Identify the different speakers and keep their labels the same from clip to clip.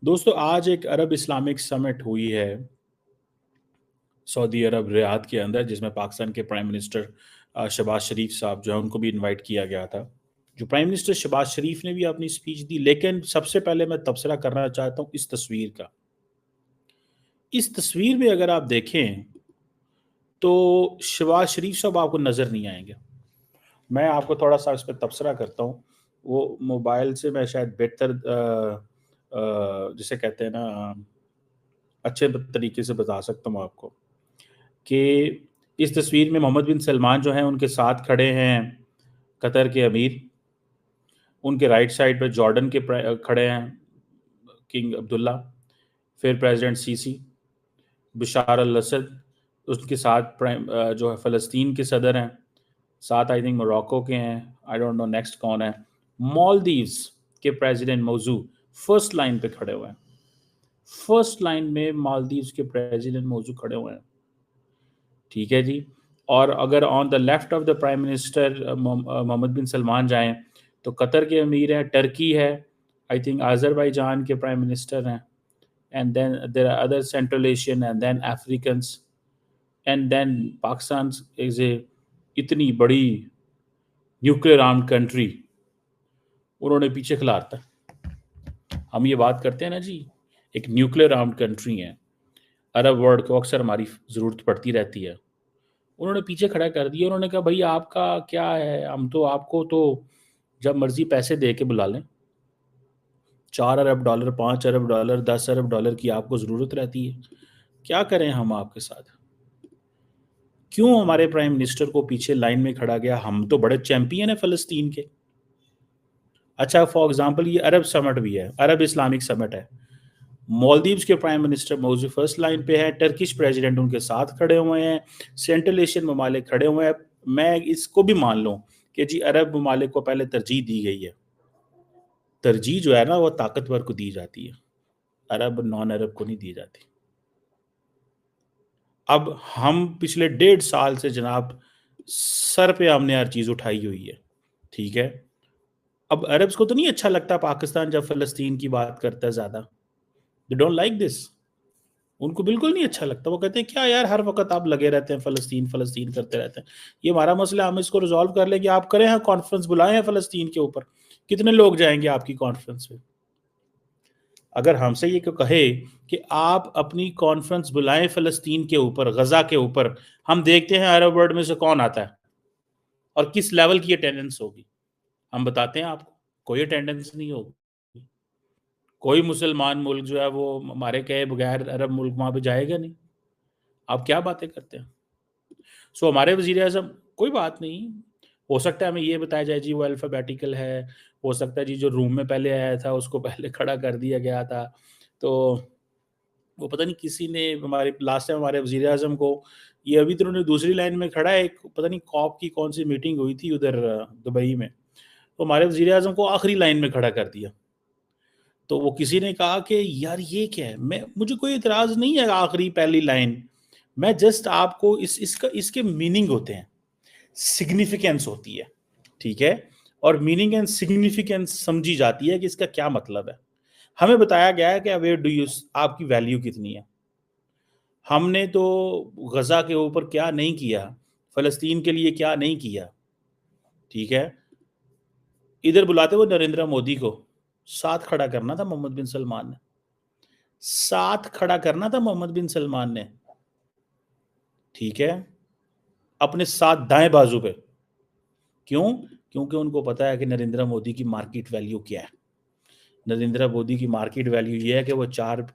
Speaker 1: दोस्तों आज एक अरब इस्लामिक समिट हुई है सऊदी अरब रियाद के अंदर, जिसमें पाकिस्तान के प्राइम मिनिस्टर शहबाज शरीफ साहब जो है उनको भी इनवाइट किया गया था। जो प्राइम मिनिस्टर शहबाज शरीफ ने भी अपनी स्पीच दी, लेकिन सबसे पहले मैं तबसरा करना चाहता हूँ इस तस्वीर का। इस तस्वीर में अगर आप देखें तो शहबाज शरीफ साहब आपको नज़र नहीं आएंगे। मैं आपको थोड़ा सा इस पर तबसरा करता हूँ। वो मोबाइल से मैं शायद बेहतर जिसे कहते हैं ना, अच्छे तरीके से बता सकता हूँ आपको कि इस तस्वीर में मोहम्मद बिन सलमान जो हैं उनके साथ खड़े हैं कतर के अमीर। उनके राइट साइड पे जॉर्डन के खड़े हैं किंग अब्दुल्ला, फिर प्रेसिडेंट सीसी, बशार अल असद, उसके साथ जो है फ़लस्तीन के सदर हैं, साथ आई थिंक मोरक्को के हैं, आई डोंट नो नेक्स्ट कौन है। मालदीव्स के प्रेसिडेंट मौजू फर्स्ट लाइन पे खड़े हुए हैं। फर्स्ट लाइन में मालदीव्स के प्रेसिडेंट मौजू खड़े हुए हैं। ठीक है जी। और अगर on the left of the prime minister Mohammed bin Salman जाएं तो कतर के अमीर हैं, टर्की है, आई थिंक अजरबैजान के प्राइम मिनिस्टर हैं, and then there are other central Asian and then Africans, and then Pakistan is a इतनी बड़ी न्यूक्लियर आर्म्ड कंट्री, उन्होंने पीछे खिलाता है। हम ये बात करते हैं ना जी, एक न्यूक्लियर आर्म्ड कंट्री है, अरब वर्ल्ड को अक्सर हमारी ज़रूरत पड़ती रहती है। उन्होंने पीछे खड़ा कर दिया। उन्होंने कहा भाई आपका क्या है, हम तो आपको तो जब मर्जी पैसे दे के बुला लें। 4 अरब डॉलर, 5 अरब डॉलर, 10 अरब डॉलर की आपको ज़रूरत रहती है, क्या करें हम आपके साथ। क्यों हमारे प्राइम मिनिस्टर को पीछे लाइन में खड़ा गया? हम तो बड़े चैंपियन है फ़लस्तीन के। अच्छा, फॉर एग्जांपल ये अरब समिट भी है, अरब इस्लामिक समिट है। मालदीव्स के प्राइम मिनिस्टर मौजू फर्स्ट लाइन पे है, टर्किश प्रेसिडेंट उनके साथ खड़े हुए हैं, सेंट्रल एशियन ममालिक खड़े हुए हैं। मैं इसको भी मान लूँ कि जी अरब ममालिक को पहले तरजीह दी गई है। तरजीह जो है ना वो ताकतवर को दी जाती है, अरब नॉन अरब को नहीं दी जाती। अब हम पिछले 1.5 साल से जनाब सर पे हमने हर चीज़ उठाई हुई है। ठीक है, अब अरब्स को तो नहीं अच्छा लगता पाकिस्तान जब फ़लस्तीन की बात करता है ज़्यादा। They don't like this. उनको बिल्कुल नहीं अच्छा लगता। वो कहते हैं क्या यार हर वक्त आप लगे रहते हैं, फ़लस्तीन फ़लस्तीन करते रहते हैं। ये हमारा मसला, हम इसको रिजॉल्व कर लें कि आप करें, हाँ कॉन्फ्रेंस बुलाएं हैं फ़लस्तीन के ऊपर। कितने लोग जाएंगे आपकी कॉन्फ्रेंस में? अगर हमसे ये क्यों कहे कि आप अपनी कॉन्फ्रेंस बुलाएं फ़लस्तीन के ऊपर, गज़ा के ऊपर, हम देखते हैं अरब वर्ल्ड में से कौन आता है और किस लेवल की अटेंडेंस होगी। हम बताते हैं आपको, कोई अटेंडेंस नहीं होगी। कोई मुसलमान मुल्क जो है वो हमारे कहे बगैर अरब मुल्क वहाँ पे जाएगा नहीं। आप क्या बातें करते हैं? सो हमारे वज़ीर आज़म, कोई बात नहीं, हो सकता है हमें ये बताया जाए जी वो अल्फ़ाबेटिकल है, हो सकता है जी जो रूम में पहले आया था उसको पहले खड़ा कर दिया गया था। तो वो पता नहीं किसी ने हमारे लास्ट टाइम हमारे वज़ीर आज़म को, ये अभी तो उन्होंने दूसरी लाइन में खड़ा है, एक पता नहीं कॉप की कौन सी मीटिंग हुई थी उधर दुबई में, तो हमारे वज़ीर आज़म को आखिरी लाइन में खड़ा कर दिया। तो वो किसी ने कहा कि यार ये क्या है? मुझे कोई इतराज़ नहीं है आखिरी पहली लाइन, मैं जस्ट आपको इसके मीनिंग होते हैं, सिग्निफिकेंस होती है, ठीक है? और मीनिंग एंड सिग्निफिकेंस समझी जाती है कि इसका क्या मतलब है। हमें बताया गया है कि वेयर डू यू, आपकी वैल्यू कितनी है। हमने तो गज़ा के ऊपर क्या नहीं किया, फ़लस्तीन के लिए क्या नहीं किया, ठीक है? इधर बुलाते हुए नरेंद्र मोदी को साथ खड़ा करना था मोहम्मद बिन सलमान ने, साथ खड़ा करना था मोहम्मद बिन सलमान ने, ठीक है? अपने साथ दाएं बाजू पे। क्यों? क्योंकि उनको पता है कि नरेंद्र मोदी की मार्केट वैल्यू क्या है। नरेंद्र मोदी की मार्केट वैल्यू ये है कि वो $4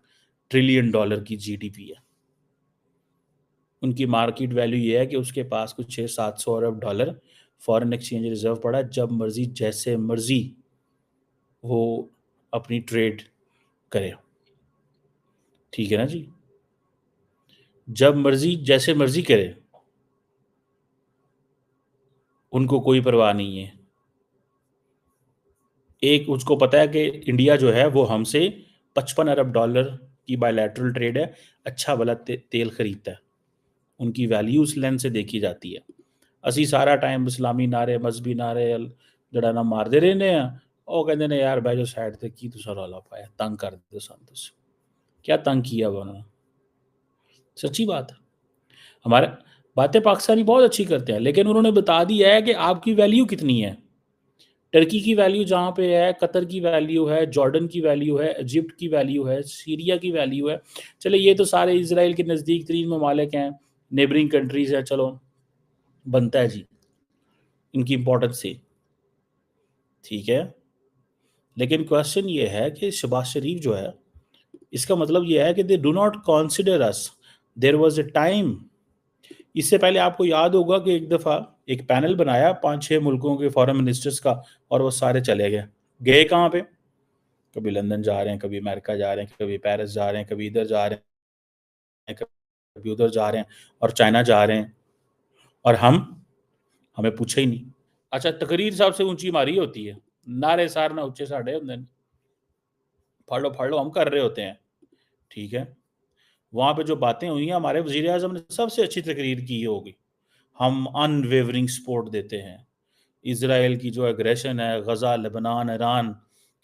Speaker 1: ट्रिलियन की जीडीपी है। उनकी मार्केट वैल्यू ये है कि उसके पास कुछ 600-700 अरब डॉलर फॉरेन एक्सचेंज रिजर्व पड़ा है, जब मर्जी जैसे मर्जी वो अपनी ट्रेड करे। ठीक है ना जी, जब मर्जी जैसे मर्जी करे, उनको कोई परवाह नहीं है। एक उसको पता है कि इंडिया जो है वो हमसे 55 अरब डॉलर की बायलैटरल ट्रेड है, अच्छा भला तेल खरीदता है। उनकी वैल्यू उस लेंस से देखी जाती है। असी सारा टाइम इस्लामी नारे, मजहबी नारे जड़ा ना मारते रहने हैं, ਉਹ ਕਹਿੰਦੇ ਨੇ ਯਾਰ ਬਹਿ ਜਾਓ ਸਾਈਡ ਤੇ, ਕੀ ਤੁਸੀਂ ਰੌਲਾ ਪਾਇਆ, ਤੰਗ ਕਰਦੇ ਹੋ ਸਾਨੂੰ ਤੁਸੀਂ, क्या तंग किया हुआ उन्होंने। सच्ची बात है। हमारे बातें पाकिस्तानी बहुत अच्छी करते हैं, लेकिन उन्होंने बता दिया है कि आपकी वैल्यू कितनी है। टर्की की वैल्यू जहाँ पे है, कतर की वैल्यू है, जॉर्डन की वैल्यू है, इजिप्ट की वैल्यू है, सीरिया की वैल्यू है। चले ये तो सारे इसराइल के नज़दीक तरीन ममालिक हैं, नेबरिंग कंट्रीज़ हैं, चलो बनता है जी इनकी इंपॉर्टेंस से, ठीक है। लेकिन क्वेश्चन ये है कि शहबाज शरीफ जो है, इसका मतलब ये है कि they do not consider us. There was a time, इससे पहले आपको याद होगा कि एक दफ़ा एक पैनल बनाया 5-6 मुल्कों के फॉरेन मिनिस्टर्स का, और वो सारे चले गए। गए कहाँ पे? कभी लंदन जा रहे हैं, कभी अमेरिका जा रहे हैं, कभी पेरिस जा रहे हैं, कभी इधर जा रहे हैं, कभी उधर जा रहे हैं, और चाइना जा रहे हैं, और हमें पूछा ही नहीं। अच्छा, तकरीर साहब से ऊंची मारी होती है, नारे सार ना उच्चे साढ़े होंगे, फाड़ लो हम कर रहे होते हैं, ठीक है। वहाँ पे जो बातें हुई हैं, हमारे वज़ीर आज़म ने सबसे अच्छी तकरीर की होगी। हम अनवेवरिंग सपोर्ट देते हैं इज़राइल की जो एग्रेशन है गज़ा, लेबनान, ईरान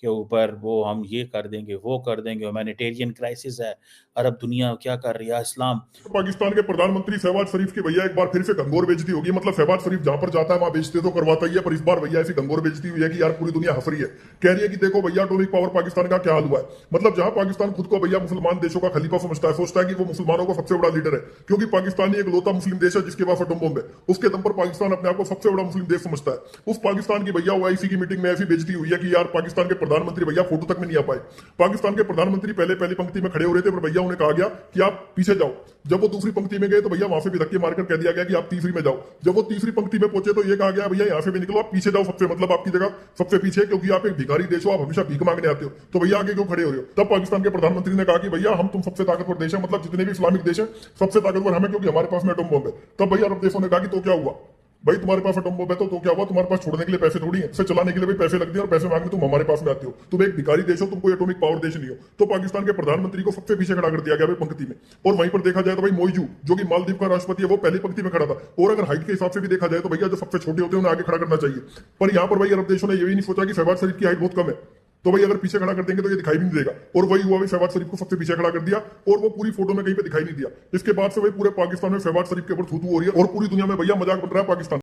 Speaker 1: के ऊपर, वो हम ये कर देंगे, वो कर देंगे, ह्यूमैनिटेरियन क्राइसिस है, अरब दुनिया क्या कर रही है, इस्लाम।
Speaker 2: पाकिस्तान के प्रधानमंत्री शहबाज शरीफ की भैया एक बार फिर से गंगोर बेइज्जती होगी। मतलब शहबाज शरीफ जहां पर जाता है वहां बेइज्जती तो करवाता ही है, पर इस बार भैया ऐसी गंगोर बेइज्जती हुई है कि यार पूरी दुनिया हंस रही है। कह रही है कि देखो भैया एटॉमिक पावर पाकिस्तान का क्या हाल हुआ है। मतलब जहां पाकिस्तान खुद को भैया मुसलमान देशों का खलीफा समझता है, सोचता है कि वो मुसलमानों का सबसे बड़ा लीडर है, क्योंकि पाकिस्तान एक लौता मुस्लिम देश है जिसके पास एटम बम है, उसके दम पर पाकिस्तान अपने आप को सबसे बड़ा मुस्लिम देश समझता है। उस पाकिस्तान की भैया ओआईसी की मीटिंग में ऐसी बेइज्जती हुई है कि यार पाकिस्तान के प्रधानमंत्री भैया फोटो तक में नहीं आ पाए। पाकिस्तान के प्रधानमंत्री पहली पंक्ति में खड़े हो रहे थे, पर भैया उन्हें कहा गया कि आप पीछे जाओ। जब वो दूसरी पंक्ति में गए तो भैया वहां से भी धक्के मारकर कह दिया गया कि आप तीसरी में जाओ। जब वो तीसरी पंक्ति में पहुंचे तो ये कहा गया भैया यहाँ से भी निकलो, आप पीछे जाओ सबसे, मतलब आपकी जगह सबसे पीछे, क्योंकि आप एक भिखारी देश हो, आप हमेशा भीख मांगने आते हो, तो भैया आगे क्यों खड़े हो रहे हो। तब पाकिस्तान के प्रधानमंत्री ने कहा कि भैया हम तुम सबसे ताकतवर देश है, मतलब जितने भी इस्लामिक देश है सबसे ताकतवर हमें, क्योंकि हमारे पास में एटम बम है। तब भैया अरब देशों ने कहा कि तो क्या हुआ भाई, तुम्हारे पास एटम बम है तो क्या हुआ, तुम्हारे पास छोड़ने के लिए पैसे थोड़ी है, इसे चलाने के लिए भी पैसे लगते हैं, और पैसे मांगने तुम हमारे पास में आते हो। तुम एक भिखारी देश हो, तुम कोई एटॉमिक पावर देश नहीं हो। तो पाकिस्तान के प्रधानमंत्री को सबसे पीछे खड़ा कर दिया गया भाई पंक्ति में। और वहीं पर देखा जाए तो भाई मोइजू जो कि मालदीव का राष्ट्रपति है, वो पहली पंक्ति में खड़ा था। और अगर हाइट के हिसाब से भी देखा जाए तो भैया जो सबसे छोटे होते हैं उन्हें आगे खड़ा करना चाहिए। पर यहाँ पर भाई अरब देशों ने ये भी नहीं सोचा कि शहबाज शरीफ की हाइट बहुत कम है, तो भाई अगर पीछे खड़ा कर देंगे तो ये दिखाई भी नहीं देगा। और वही हुआ, भाई शहबाज शरीफ को सबसे पीछे खड़ा कर दिया, और वो पूरी फोटो में कहीं पे दिखाई नहीं दिया। इसके बाद से भाई पूरे पाकिस्तान में शहबाज शरीफ के ऊपर थू थू हो रही है, और पूरी दुनिया में भैया मजाक बन रहा है पाकिस्तान।